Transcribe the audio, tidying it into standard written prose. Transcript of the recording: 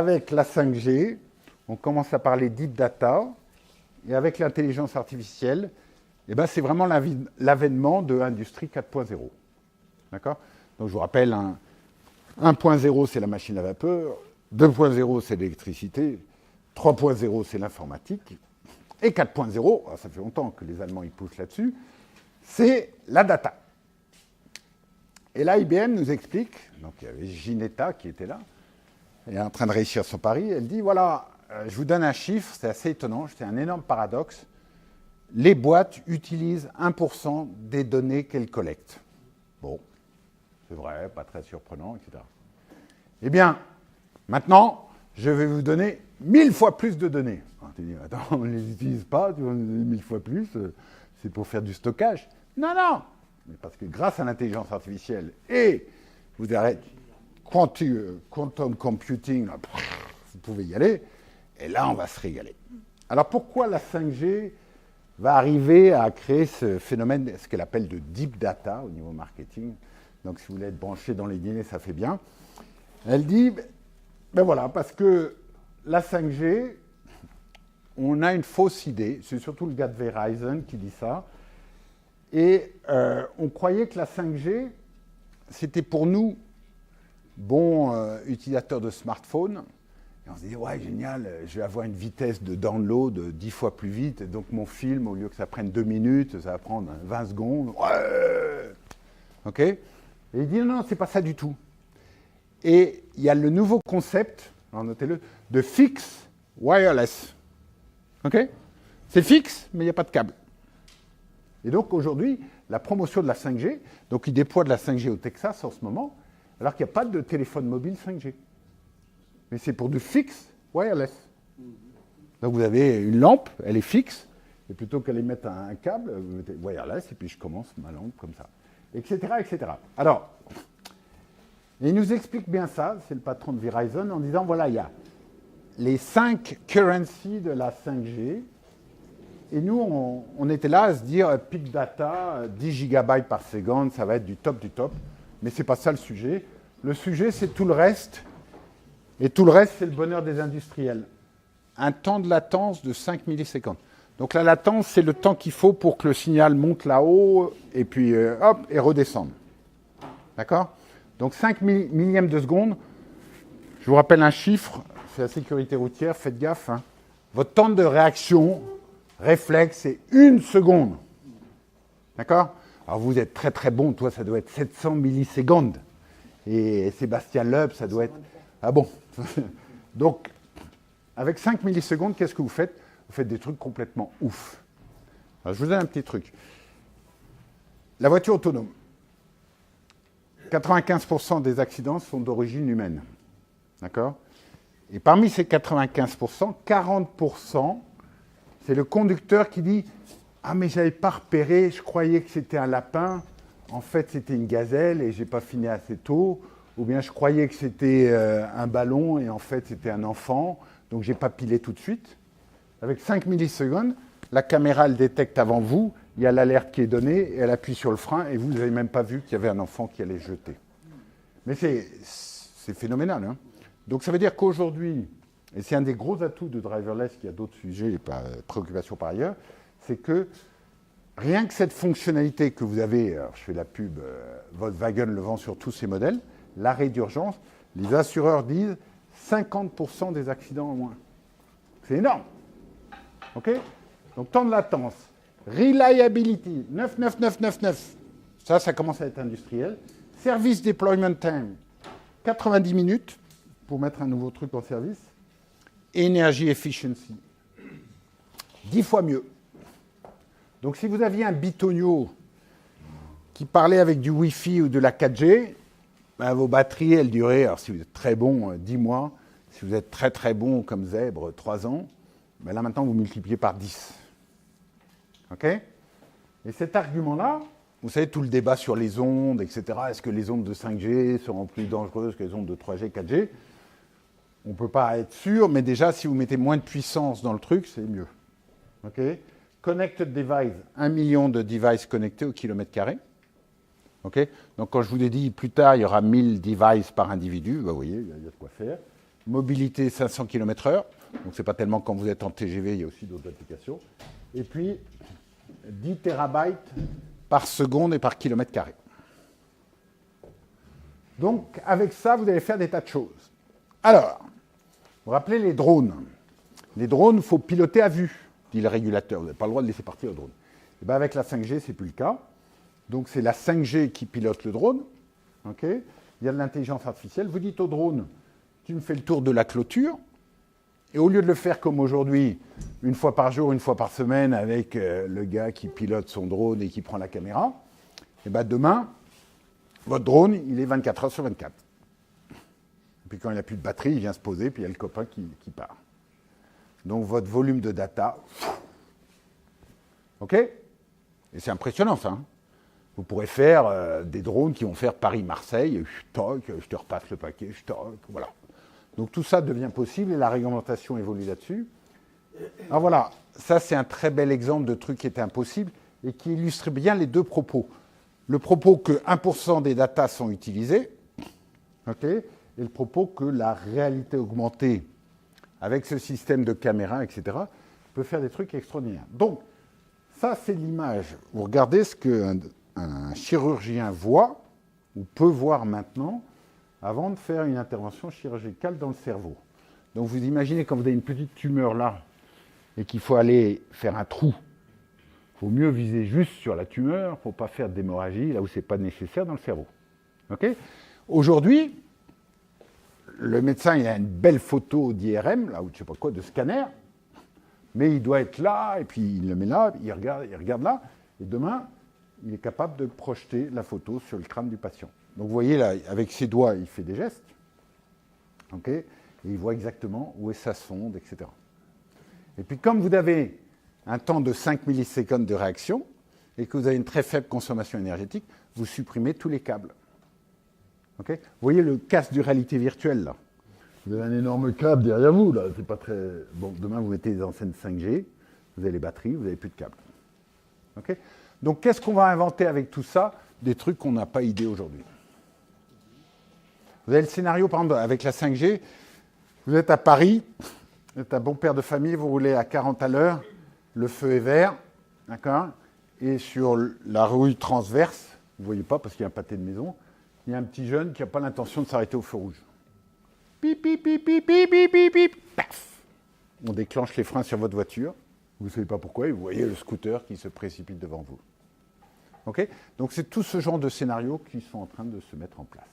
avec la 5G, on commence à parler deep data, et avec l'intelligence artificielle, eh ben, c'est vraiment l'avènement de l'industrie 4.0. D'accord? Donc je vous rappelle, 1.0 c'est la machine à vapeur, 2.0 c'est l'électricité, 3.0 c'est l'informatique, et 4.0, ça fait longtemps que les Allemands ils poussent là-dessus, c'est la data. Et là, IBM nous explique, donc il y avait Ginetta qui était là, elle est en train de réussir son pari, elle dit, voilà, je vous donne un chiffre, c'est assez étonnant, c'est un énorme paradoxe, les boîtes utilisent 1% des données qu'elles collectent. Bon, c'est vrai, pas très surprenant, etc. Eh bien, maintenant, je vais vous donner 1000 fois plus de données. Tu dis, attends, on ne les utilise pas, tu vas nous donner 1000 fois plus, c'est pour faire du stockage. Non, non, mais parce que grâce à l'intelligence artificielle et vous arrêtez quantum computing, là, vous pouvez y aller, et là, on va se régaler. Alors, pourquoi la 5G va arriver à créer ce phénomène, ce qu'elle appelle de deep data au niveau marketing? Donc, si vous voulez être branché dans les dîners, ça fait bien. Elle dit, ben voilà, parce que la 5G, on a une fausse idée, c'est surtout le gars de Verizon qui dit ça, et on croyait que la 5G, c'était pour nous, bons utilisateurs de smartphones, et on se dit, ouais, génial, je vais avoir une vitesse de download 10 fois plus vite, et donc mon film, au lieu que ça prenne 2 minutes, ça va prendre 20 secondes. Ouais. OK? Et il dit, non, c'est pas ça du tout. Et il y a le nouveau concept, alors notez-le, de fixed wireless. OK? C'est fixe, mais il n'y a pas de câble. Et donc aujourd'hui, la promotion de la 5G, donc ils déploient de la 5G au Texas en ce moment, alors qu'il n'y a pas de téléphone mobile 5G. Mais c'est pour du fixe wireless. Donc vous avez une lampe, elle est fixe, et plutôt qu'aller mettre un câble, vous mettez wireless, et puis je commence ma lampe comme ça, etc., etc. Alors, il nous explique bien ça, c'est le patron de Verizon, en disant, voilà, il y a les 5 currencies de la 5G, et nous, on était là à se dire, peak data, 10 gigabytes par seconde, ça va être du top, mais ce n'est pas ça le sujet. Le sujet, c'est tout le reste, et tout le reste, c'est le bonheur des industriels. Un temps de latence de 5 millisecondes. Donc la latence, c'est le temps qu'il faut pour que le signal monte là-haut, et puis hop, et redescende. D'accord? Donc 5 millièmes de seconde, je vous rappelle un chiffre, c'est la sécurité routière, faites gaffe. Hein. Votre temps de réaction, réflexe, c'est 1 seconde. D'accord? Alors vous êtes très très bon, toi ça doit être 700 millisecondes. Et Sébastien Loeb, ça doit être... Ah bon. Donc, avec 5 millisecondes, qu'est-ce que vous faites? Vous faites des trucs complètement ouf. Alors, je vous donne un petit truc. La voiture autonome. 95% des accidents sont d'origine humaine. D'accord? Et parmi ces 95%, 40%, c'est le conducteur qui dit « Ah, mais je n'avais pas repéré, je croyais que c'était un lapin. En fait, c'était une gazelle et je n'ai pas fini assez tôt. » Ou bien je croyais que c'était un ballon et en fait c'était un enfant, donc je n'ai pas pilé tout de suite. Avec 5 millisecondes, la caméra elle détecte avant vous, il y a l'alerte qui est donnée, et elle appuie sur le frein et vous n'avez même pas vu qu'il y avait un enfant qui allait jeter. Mais c'est phénoménal. Hein. Donc ça veut dire qu'aujourd'hui, et c'est un des gros atouts de driverless, qui a d'autres sujets et pas préoccupations par ailleurs, c'est que rien que cette fonctionnalité que vous avez, alors je fais la pub, Volkswagen le vend sur tous ses modèles, l'arrêt d'urgence, les assureurs disent 50% des accidents en moins. C'est énorme. OK? Donc, temps de latence, reliability, 99999. Ça commence à être industriel. Service deployment time, 90 minutes pour mettre un nouveau truc en service. Energy efficiency, 10 fois mieux. Donc, si vous aviez un bitonio qui parlait avec du Wi-Fi ou de la 4G, ben, vos batteries, elles duraient, alors si vous êtes très bon, 10 mois. Si vous êtes très très bon comme zèbre, 3 ans. Ben là maintenant, vous multipliez par 10. OK? Et cet argument-là, vous savez, tout le débat sur les ondes, etc. Est-ce que les ondes de 5G seront plus dangereuses que les ondes de 3G, 4G? On ne peut pas être sûr, mais déjà, si vous mettez moins de puissance dans le truc, c'est mieux. OK? Connected device, 1 million de devices connectés au kilomètre carré. Okay. Donc, quand je vous ai dit plus tard, il y aura 1000 devices par individu, ben, vous voyez, il y a de quoi faire. mobilité 500 km/h. Donc, ce n'est pas tellement quand vous êtes en TGV, il y a aussi d'autres applications. Et puis, 10 terabytes par seconde et par kilomètre carré. Donc, avec ça, vous allez faire des tas de choses. Alors, vous vous rappelez les drones. Les drones, il faut piloter à vue, dit le régulateur. Vous n'avez pas le droit de laisser partir le drone. Et bien, avec la 5G, ce n'est plus le cas. Donc, c'est la 5G qui pilote le drone. Okay, il y a de l'intelligence artificielle. Vous dites au drone, tu me fais le tour de la clôture. Et au lieu de le faire comme aujourd'hui, une fois par jour, une fois par semaine, avec le gars qui pilote son drone et qui prend la caméra, et ben demain, votre drone, il est 24 heures sur 24. Et puis quand il n'a plus de batterie, il vient se poser, puis il y a le copain qui part. Donc votre volume de data, OK? Et c'est impressionnant ça. Hein, vous pourrez faire des drones qui vont faire Paris-Marseille, je te repasse le paquet, voilà. Donc tout ça devient possible et la réglementation évolue là-dessus. Alors voilà, ça c'est un très bel exemple de truc qui était impossible et qui illustre bien les deux propos. Le propos que 1% des datas sont utilisées, okay, et le propos que la réalité augmentée, avec ce système de caméras, etc., peut faire des trucs extraordinaires. Donc, ça c'est l'image. Vous regardez ce qu'un chirurgien voit, ou peut voir maintenant, avant de faire une intervention chirurgicale dans le cerveau. Donc vous imaginez quand vous avez une petite tumeur là, et qu'il faut aller faire un trou, il faut mieux viser juste sur la tumeur pour ne pas faire d'hémorragie là où ce n'est pas nécessaire dans le cerveau. Okay, aujourd'hui, le médecin il a une belle photo d'IRM, là, ou je ne sais pas quoi, de scanner, mais il doit être là, et puis il le met là, il regarde là, et demain, il est capable de projeter la photo sur le crâne du patient. Donc vous voyez là, avec ses doigts, il fait des gestes, okay, et il voit exactement où est sa sonde, etc. Et puis comme vous avez un temps de 5 millisecondes de réaction, et que vous avez une très faible consommation énergétique, vous supprimez tous les câbles. Okay, vous voyez le casque de réalité virtuelle, là. Vous avez un énorme câble derrière vous, là. C'est pas très... Bon, demain, vous mettez des antennes 5G, vous avez les batteries, vous n'avez plus de câbles. Okay, donc, qu'est-ce qu'on va inventer avec tout ça? Des trucs qu'on n'a pas idée aujourd'hui. Vous avez le scénario, par exemple, avec la 5G, vous êtes à Paris, vous êtes un bon père de famille, vous roulez à 40 à l'heure, le feu est vert, d'accord, et sur la rue transverse, vous ne voyez pas parce qu'il y a un pâté de maison, il y a un petit jeune qui n'a pas l'intention de s'arrêter au feu rouge. Pip, pip, pip, pip, pip, pip, pip, pip, paf. On déclenche les freins sur votre voiture, vous ne savez pas pourquoi, et vous voyez le scooter qui se précipite devant vous. Okay, donc c'est tout ce genre de scénarios qui sont en train de se mettre en place.